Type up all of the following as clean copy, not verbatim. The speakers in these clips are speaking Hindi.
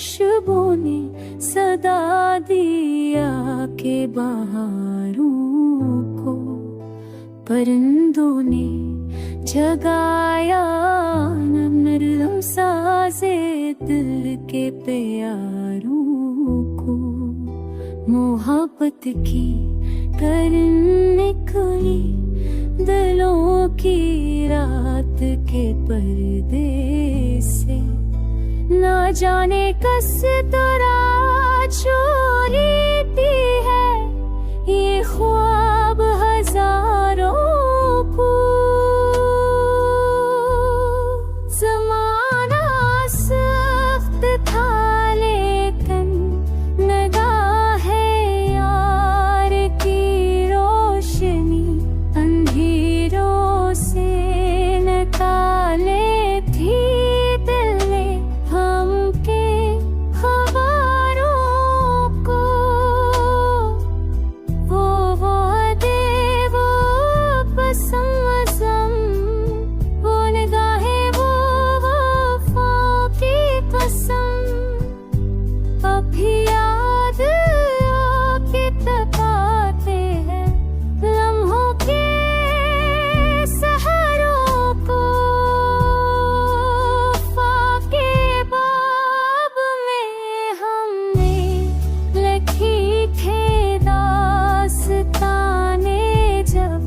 खुशबू ने सदा दिया के बहारों को, परिंदों ने जगाया नरम साजे दिल के प्यारों को। मोहब्बत की तरन निकली दिलों की रात के पर्दे से, ना जाने कस तरह चोरीती है ये ख्वाब हजारों को। ज़माना सख्त था लेकिन निगाहे यार की रोशनी अंधेरों से निकाले थी दिल ने हमके खबरों को। वो दे वो पसम वो निगाहें वो वफा की कसम, अभी याद आके तकाते हैं लम्हों के सहरों को। फाके बाब में हमने लिखी थे दास्ताने, जब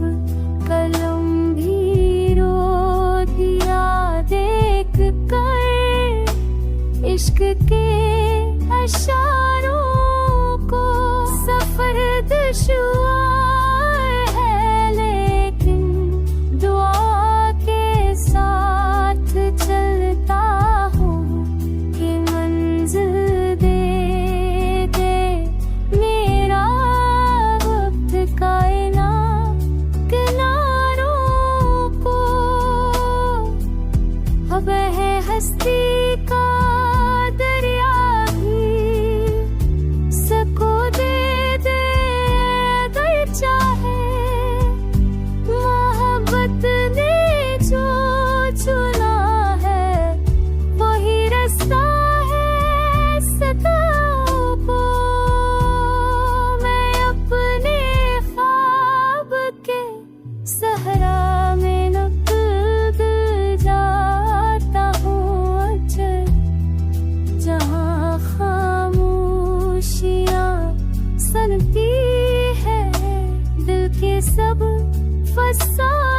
कलम भी रो दिया देख कर इश्क के इशारों को। सफर दुश्वार है लेकिन दुआ के साथ चलता हूँ कि मंजिल दे दे मेरा वक्त कायनात किनारों को। अब है हस्ती का दरिया भी सबको दे दे अगर चाहे, मोहब्बत ने जो चुना है वही रास्ता है सदाओं को। मैं अपने ख्वाब के सहरा में नकल जाता हूँ अचल, जहाँ खामोशियाँ सनती है दिल के सब फसाद